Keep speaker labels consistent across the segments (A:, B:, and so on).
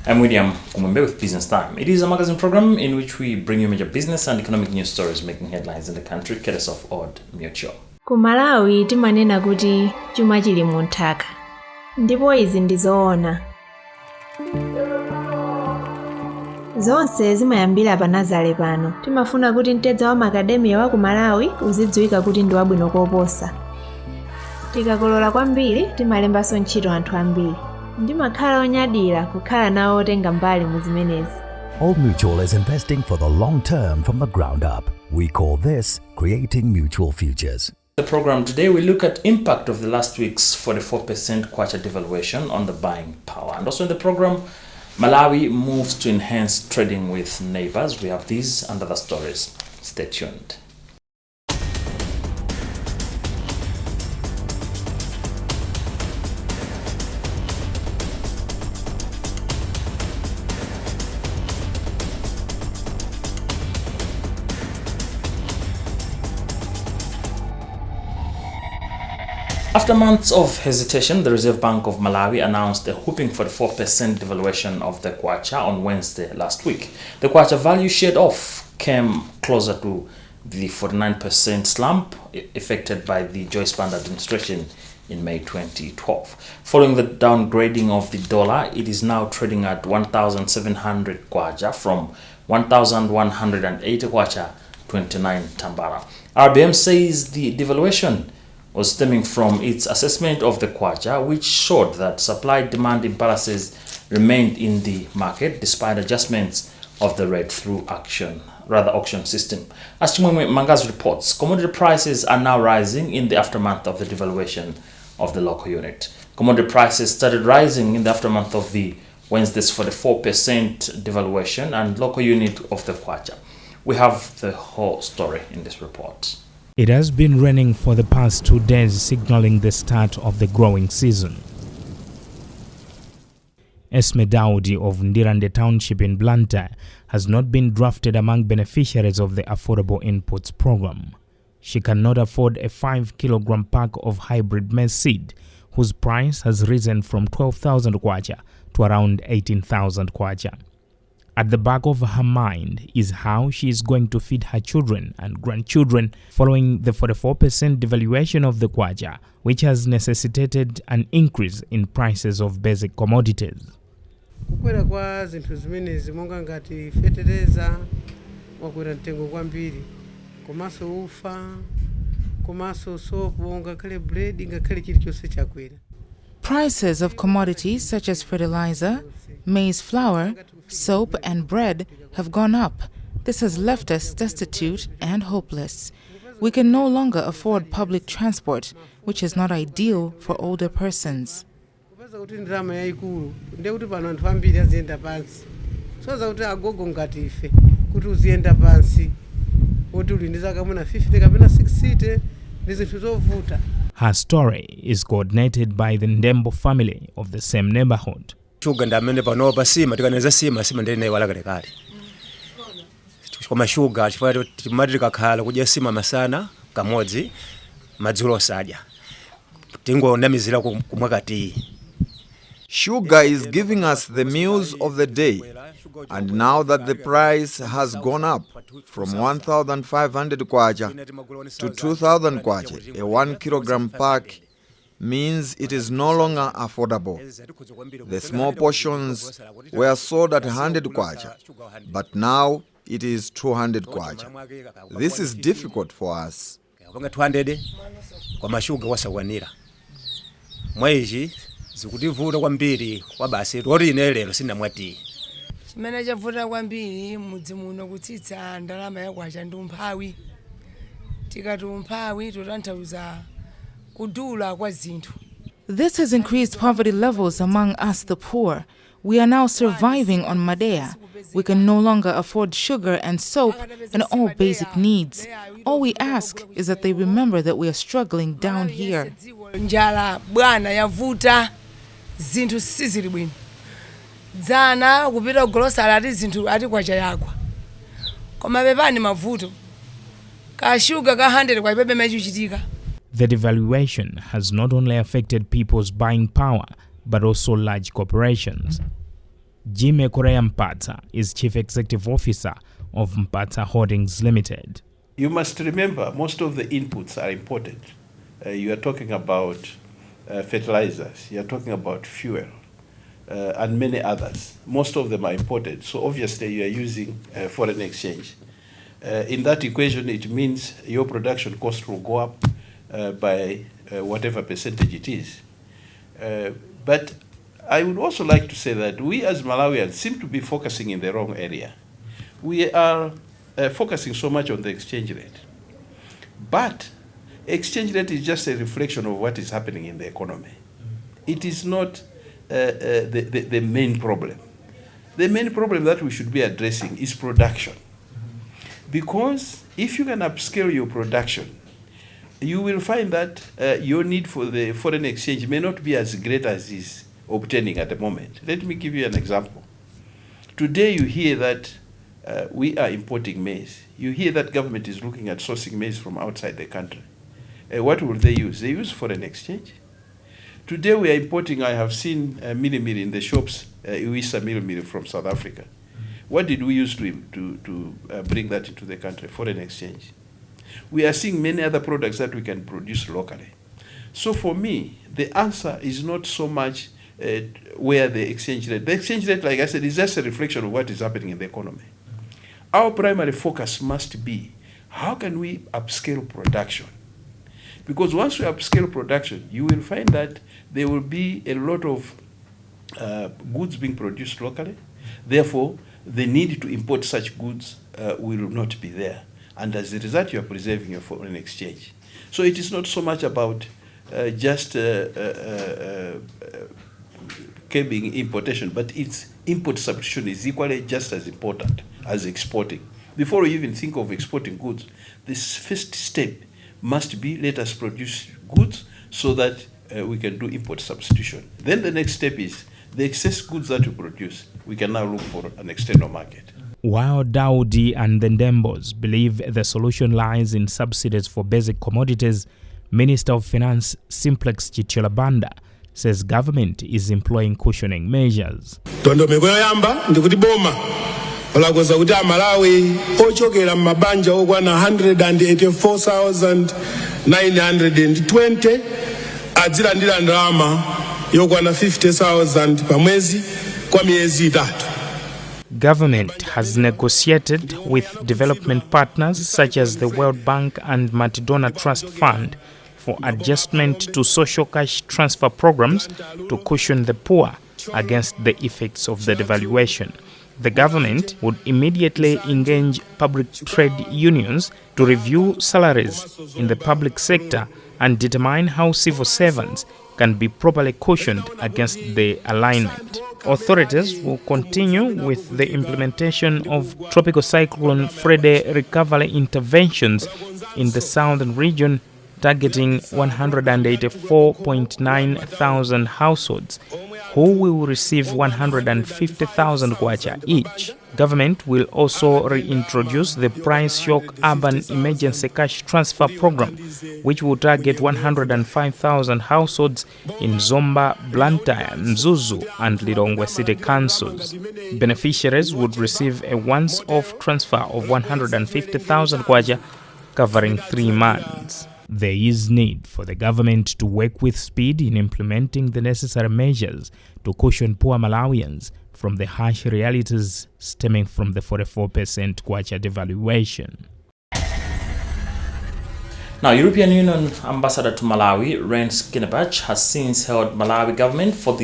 A: I'm William Kumwembe with Business Time. It is a magazine program in which we bring you major business and economic news stories making headlines in the country, courtesy of Odd Mutual.
B: Ku Malawi timanena kuti chuma chili mu nthaka. Ndipo izi ndi zoona. Zonse zimayambira pa Nazale pano. Timafuna kuti mtedza wa makademiya wa ku Malawi uzidziwika kuti ndi wabwino koposa. Tikakolola kwambiri timalembanso ntchito anthu ambiri. Ndimakhala onyadira kukhala nawo otenga mbali mu zimenezi.
C: Old Mutual is investing for the long term from the ground up. We call this creating mutual futures.
A: The program today, we look at impact of the last week's 44% Kwacha devaluation on the buying power. And also in the program, Malawi moves to enhance trading with neighbours. We have these and other stories. Stay tuned. After months of hesitation, the Reserve Bank of Malawi announced a whopping 44% devaluation of the Kwacha on Wednesday last week. The Kwacha value shed off came closer to the 49% slump effected by the Joyce Band administration in May 2012. Following the downgrading of the dollar, it is now trading at 1,700 Kwacha from 1,180 Kwacha 29 Tambara. RBM says the devaluation was stemming from its assessment of the Kwacha, which showed that supply-demand imbalances remained in the market despite adjustments of the rate-through auction system. As Kumwembe reports, commodity prices are now rising in the aftermath of the devaluation of the local unit. Commodity prices started rising in the aftermath of the Wednesday's 44% devaluation and local unit of the Kwacha. We have the whole story in this report.
D: It has been raining for the past 2 days, signaling the start of the growing season. Esme Daudi of Ndirande Township in Blantyre has not been drafted among beneficiaries of the Affordable Inputs Program. She cannot afford a 5-kilogram pack of hybrid maize seed, whose price has risen from 12,000 Kwacha to around 18,000 Kwacha. At the back of her mind is how she is going to feed her children and grandchildren following the 44% devaluation of the Kwacha, which has necessitated an increase in prices of basic commodities.
E: Kukwera kwa zinthu zimenezi monga ngati fertilizer wakwera mtengo kwambiri, komanso ufa, komanso sopo, ngakhale bread, ngakhale chilichonse chakwera.
F: Prices of commodities such as fertilizer, maize flour, soap and bread have gone up. This has left us destitute and hopeless. We can no longer afford public transport, which is not ideal for older persons.
D: Her story is coordinated by the Ndembo family of the same neighborhood.
G: Shuga ndamene pano pasima tikaneza sima ndene nayo wala kale koma shuga chifukwa timati kakhala kudya sima masana kamodzi madzulo sadya tingonamizira kumwakati.
H: Sugar is giving us the meals of the day, and now that the price has gone up from 1,500 Kwacha to 2,000 Kwacha, a 1-kilogram pack means it is no longer affordable. The small portions were sold at 100 Kwacha, but now it is 200 Kwacha. This is difficult for us.
G: Zikutivuta kwambiri kwa basi lori inelero sina mwati.
E: Chimene chavuta kwambiri mudzi muno kutsitsa ndalama ya Kwacha ndi umphawi. Tikati umphawi totanthauza kudula kwa zinthu.
F: This has increased poverty levels among us the poor. We are now surviving on madea. We can no longer afford sugar and soap and all basic needs. All we ask is that they remember that we are struggling down here.
E: Njala bwana yavuta zinthu sizili bwino. Dzana kupita grocery ati zinthu ati Kwacha yagwa. Koma bepani mavuto. Ka sugar ka 100 kwa ibebe mechuchitika.
D: The devaluation has not only affected people's buying power, but also large corporations. Jime Korea Mpata is Chief Executive Officer of Mpata Holdings Limited.
I: You must remember, most of the inputs are imported. You are talking about fertilizers, you are talking about fuel, and many others. Most of them are imported, so obviously you are using foreign exchange. In that equation, it means your production cost will go up by whatever percentage it is. But I would also like to say that we as Malawians seem to be focusing in the wrong area. We are focusing so much on the exchange rate. But exchange rate is just a reflection of what is happening in the economy. It is not the main problem. The main problem that we should be addressing is production. Because if you can upscale your production, you will find that your need for the foreign exchange may not be as great as is obtaining at the moment. Let me give you an example. Today you hear that we are importing maize. You hear that government is looking at sourcing maize from outside the country. What will they use? They use foreign exchange. Today we are importing, I have seen milli in the shops, Iwisa milli from South Africa. What did we use to bring that into the country? Foreign exchange. We are seeing many other products that we can produce locally. So for me, the answer is not so much where the exchange rate. The exchange rate, like I said, is just a reflection of what is happening in the economy. Our primary focus must be, how can we upscale production? Because once we upscale production, you will find that there will be a lot of goods being produced locally. Therefore, the need to import such goods will not be there. And as a result, you are preserving your foreign exchange. So it is not so much about just curbing importation, but its import substitution is equally just as important as exporting. Before we even think of exporting goods, this first step must be, let us produce goods so that we can do import substitution. Then the next step is the excess goods that we produce, we can now look for an external market.
D: While Daudi and the neighbours believe the solution lies in subsidies for basic commodities, Minister of Finance Simplex Chichelabanda says government is employing cushioning measures.
J: olagoza kuti Malawi ochokera mabanja okwana 184,920 adzilandira ndalama yokwana 50,000 pamwezi kwa miezi itatu.
D: Government has negotiated with development partners such as the World Bank and Multi-Donor Trust Fund for adjustment to social cash transfer programs to cushion the poor against the effects of the devaluation. The government would immediately engage public trade unions to review salaries in the public sector and determine how civil servants can be properly cushioned against the alignment. Authorities will continue with the implementation of Tropical Cyclone Freddy recovery interventions in the southern region, targeting 184.9 thousand households, who will receive 150,000 kwacha each. Government will also reintroduce the Price Shock Urban Emergency Cash Transfer Program, which will target 105,000 households in Zomba, Blantyre, Mzuzu, and Lilongwe City Councils. Beneficiaries would receive a once-off transfer of 150,000 kwacha, covering 3 months. There is need for the government to work with speed in implementing the necessary measures to cushion poor Malawians from the harsh realities stemming from the 44% kwacha devaluation.
A: Now, European Union Ambassador to Malawi, Ren Skinebach, has since held Malawi government for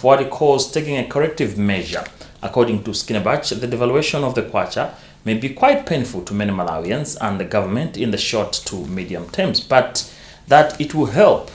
A: what he calls taking a corrective measure. According to Skinebach, the devaluation of the kwacha may be quite painful to many Malawians and the government in the short to medium terms, but that it will help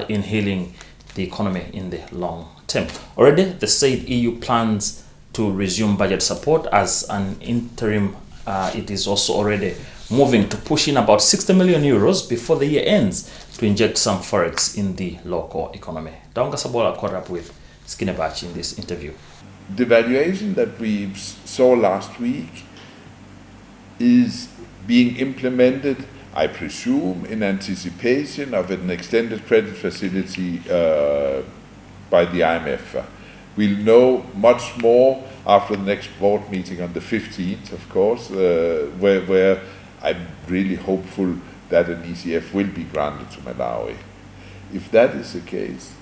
A: in healing the economy in the long term. Already, the said EU plans to resume budget support as an interim. It is also already moving to push in about 60 million euros before the year ends to inject some forex in the local economy. Daunga Sabola caught up with Skinebach in this interview.
K: The valuation that we saw last week is being implemented, I presume, in anticipation of an extended credit facility by the IMF. We'll know much more after the next board meeting on the 15th, of course, where I'm really hopeful that an ECF will be granted to Malawi. If that is the case,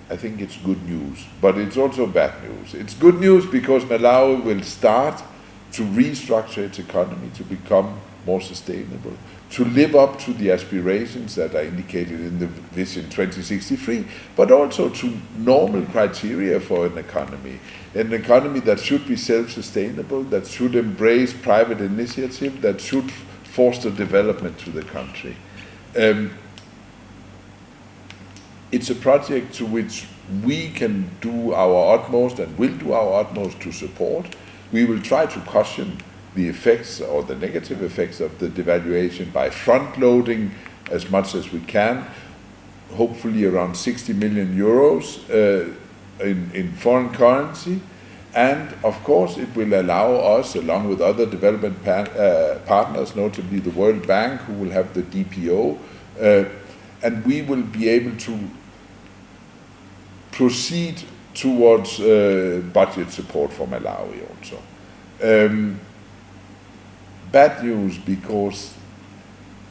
K: I think it's good news, but it's also bad news. It's good news because Malawi will start to restructure its economy to become more sustainable, to live up to the aspirations that are indicated in the Vision 2063, but also to normal criteria for an economy that should be self-sustainable, that should embrace private initiative, that should foster development to the country. It's a project to which we can do our utmost and will do our utmost to support. We will try to cushion the effects or the negative effects of the devaluation by front-loading as much as we can, hopefully around 60 million euros in foreign currency. And of course it will allow us, along with other development partners, notably the World Bank, who will have the DPO, and we will be able to proceed towards budget support for Malawi also. Bad news because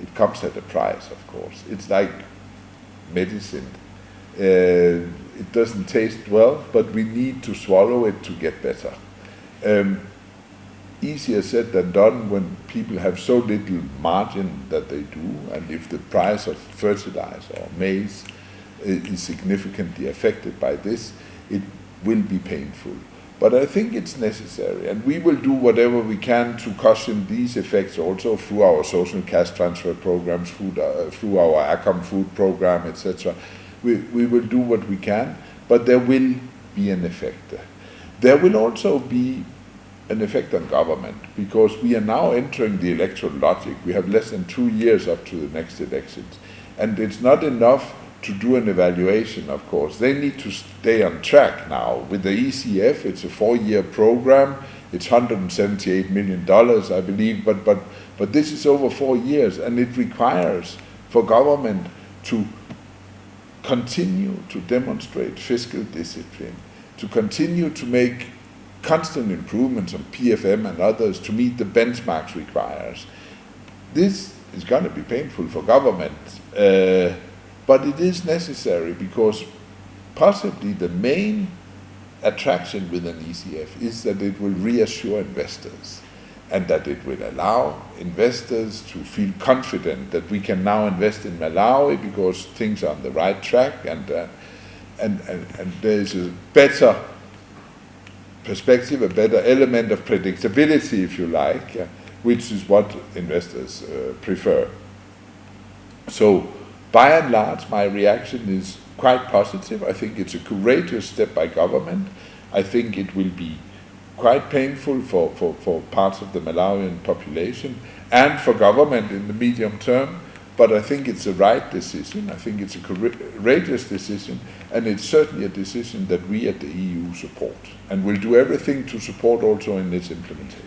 K: it comes at a price, of course. It's like medicine. It doesn't taste well, but we need to swallow it to get better. Easier said than done when people have so little margin that they do, and if the price of fertilizer or maize is significantly affected by this, it will be painful. But I think it's necessary, and we will do whatever we can to cushion these effects also through our social cash transfer programs, through our ACOM food program, etc. We will do what we can, but there will be an effect. There will also be an effect on government, because we are now entering the electoral logic. We have less than 2 years up to the next elections, and it's not enough to do an evaluation, of course. They need to stay on track now. With the ECF, it's a 4-year program. It's $178 million, I believe, but this is over 4 years, and it requires for government to continue to demonstrate fiscal discipline, to continue to make constant improvements on PFM and others to meet the benchmarks requires. This is going to be painful for government, but it is necessary, because possibly the main attraction with an ECF is that it will reassure investors, and that it will allow investors to feel confident that we can now invest in Malawi because things are on the right track, and there is a better perspective, a better element of predictability, if you like, which is what investors prefer. So, by and large, my reaction is quite positive. I think it's a courageous step by government. I think it will be quite painful for parts of the Malawian population and for government in the medium term, but I think it's the right decision. I think it's a courageous decision, and it's certainly a decision that we at the EU support, and will do everything to support also in its implementation.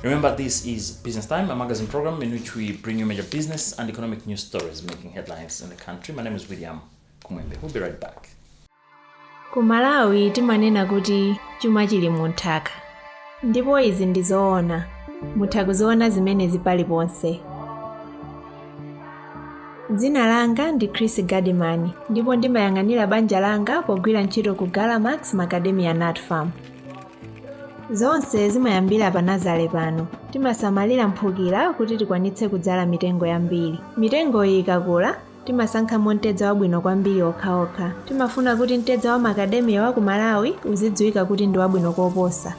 A: Remember, this is Business Time, a magazine program in which we bring you major business and economic news stories making headlines in the country. My name is William Kumwembe. We'll be right back.
B: Ku Malawi timanena kuti chuma chili mu nthaka, ndipo izi ndi zoona. Mutha kuziona zimenezi paliponse. Dzina langa ndi Chris Gadimani, ndipo ndimayang'anira banja langa pogwira ntchito ku Galamax Macadamia Nut Farm. Zonse zimayambira pa Nazale pano. Timasamalira mphukira kuti tikwanitse kudzala mitengo yambiri. Mitengo iyi ikakula, timasankhamo mtedza wabwino kwambiri okhaokha. Timafuna kuti mtedza wa Macadamia wa ku Malawi uzidziwika kuti ndi wabwino koposa.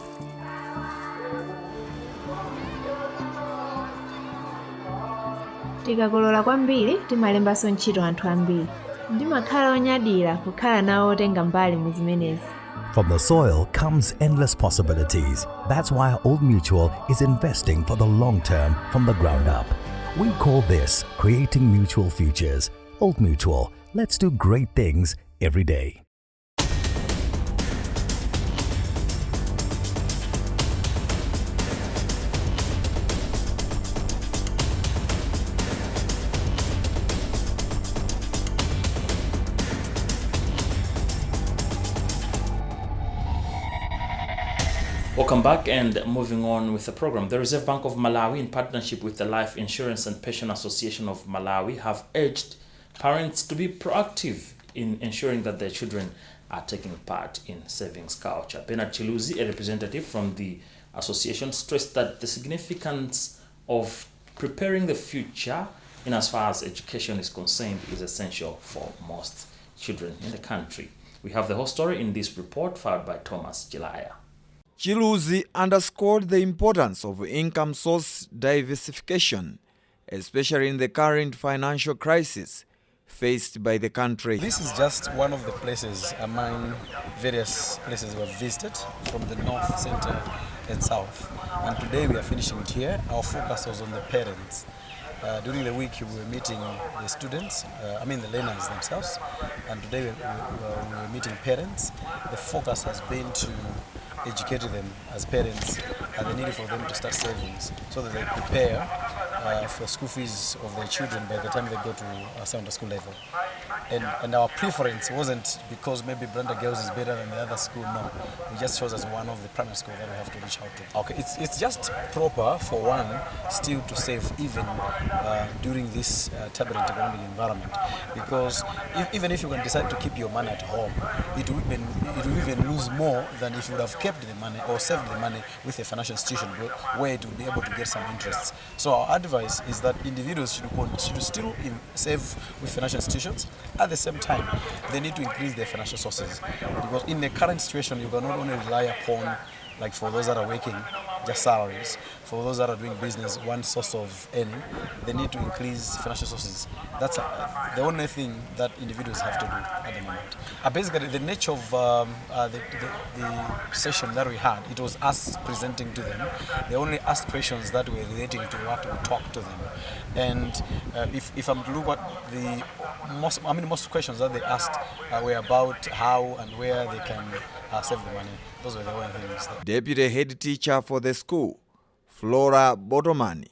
B: Tikakolola kwambiri, timalembanso ntchito anthu ambiri. Ndimakhala onyadira kukhala nawo otenga mbali mu zimenezi.
C: From the soil comes endless possibilities. That's why Old Mutual is investing for the long term from the ground up. We call this creating mutual futures. Old Mutual, let's do great things every day.
A: Welcome back, and moving on with the program. The Reserve Bank of Malawi, in partnership with the Life Insurance and Pension Association of Malawi, have urged parents to be proactive in ensuring that their children are taking part in savings culture. Bernard Chiluzi, a representative from the association, stressed that the significance of preparing the future in as far as education is concerned is essential for most children in the country. We have the whole story in this report, filed by Thomas Jilaya.
H: Chiluzi underscored the importance of income source diversification, especially in the current financial crisis faced by the country.
L: This is just one of the places among various places we have visited from the north, center, and south. And today we are finishing it here. Our focus was on the parents. During the week we were meeting the students, the learners themselves, and today we were meeting parents. The focus has been to educate them as parents and the need for them to start savings so that they prepare for school fees of their children by the time they go to Sunday school level. And our preference wasn't because maybe Blanda Girls is better than the other school, no. It just shows as one of the primary schools that we have to reach out to. Okay, it's just proper for one still to save even during this turbulent economic environment, because even if you can decide to keep your money at home, it will even lose more than if you would have kept the money or saved the money with a financial institution where it will be able to get some interest. So our advice is that individuals should still save with financial institutions. At the same time, they need to increase their financial sources, because in the current situation, you cannot only rely upon, like for those that are working, just salaries. For those that are doing business, one source of earning, they need to increase financial sources. That's the only thing that individuals have to do at the moment. Basically, the nature of the session that we had, it was us presenting to them. They only asked questions that were relating to what we talked to them. And if I'm to look at the most questions that they asked were about how and where they can save the money. Those were the only things.
H: Deputy head teacher for the school, Flora Botomani,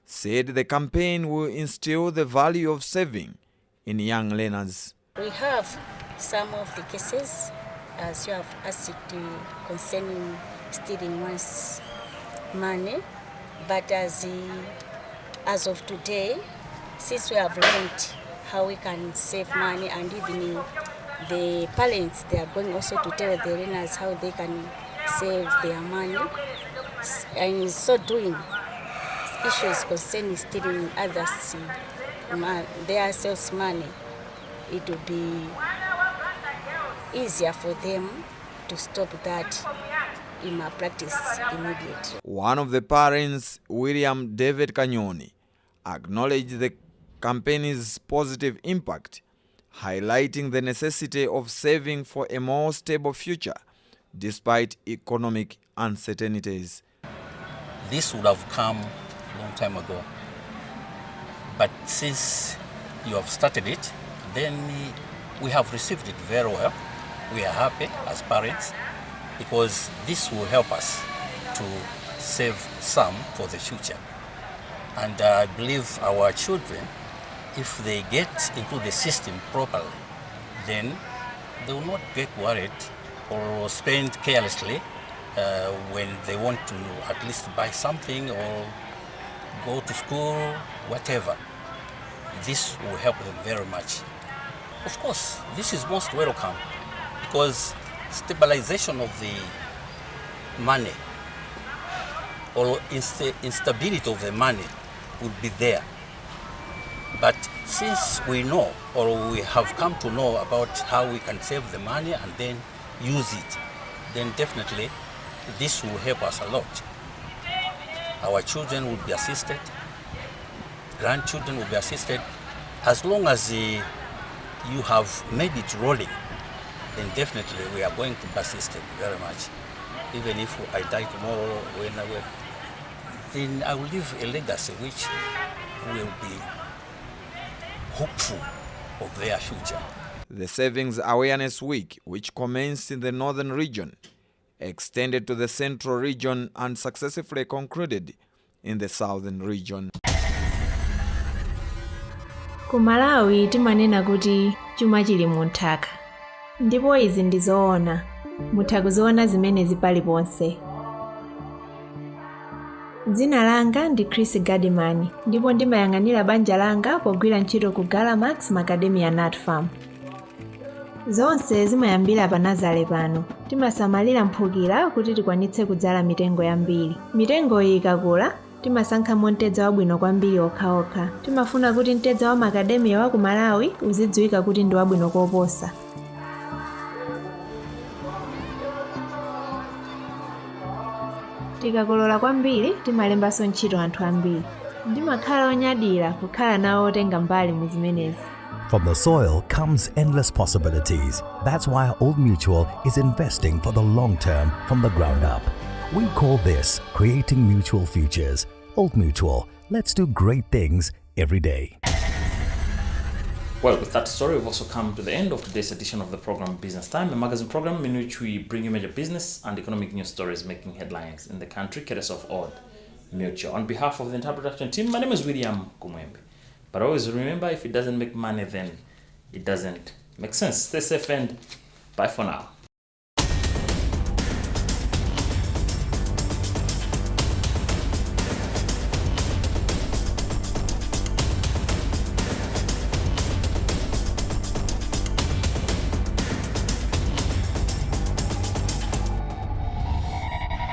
H: said the campaign will instill the value of saving in young learners.
M: We have some of the cases, as you have asked, concerning stealing one's money, but as of today, since we have learned how we can save money, and even the parents, they are going also to tell the learners how they can save their money. And in so doing, issues concerning stealing others, their sales money, it will be easier for them to stop that in my practice immediately.
H: One of the parents, William David Kanyoni, acknowledged the campaign's positive impact, highlighting the necessity of saving for a more stable future despite economic uncertainties.
N: This would have come a long time ago, but since you have started it, then we have received it very well. We are happy as parents because this will help us to save some for the future. And I believe our children, if they get into the system properly, then they will not get worried or spend carelessly when they want to at least buy something or go to school, whatever. This will help them very much. Of course, this is most welcome because stabilization of the money or instability of the money would be there. But since we know, or we have come to know about how we can save the money and then use it, then definitely this will help us a lot. Our children will be assisted, grandchildren will be assisted. As long as you have made it rolling, then definitely we are going to be assisted very much. Even if I die tomorrow, then I will leave a legacy which will be hopeful of their future.
H: The Savings Awareness Week, which commenced in the northern region, extended to the central region and successfully concluded in the southern region.
B: Ku Malawi timanena kuti chuma chili mu nthaka. Ndipo izi ndi zoona. Mutha kuziona zimene zipali ponse. Dzina langa ndi Chris Gadimani ndipo ndimayang'anira banja langa pogwira ntchito ku Galamax Macadamia Nut Farm. Zonse zimayambira pa Nazale pano. Timasamalira mphukira kuti tikwanitse kudzala mitengo yambiri. Mitengo iyi ikakula, timasankha mtedza wabwino kwambiri okhaokha. Timafuna kuti mtedza wa Macadamia wa ku Malawi uzidziwika kuti ndi wabwino koposa. Tikakolola kwambiri, timalembanso ntchito anthu ambiri. Ndimakhala onyadira kukhala nawo otenga mbali mu zimenezi.
C: From the soil comes endless possibilities. That's why Old Mutual is investing for the long term from the ground up. We call this creating mutual futures. Old Mutual, let's do great things every day.
A: Well, with that story, we've also come to the end of today's edition of the program Business Time, a magazine program in which we bring you major business and economic news stories making headlines in the country, courtesy of Old Mutual. On behalf of the entire production team, my name is William Kumwembe. But always remember, if it doesn't make money, then it doesn't make sense. Stay safe and bye for now.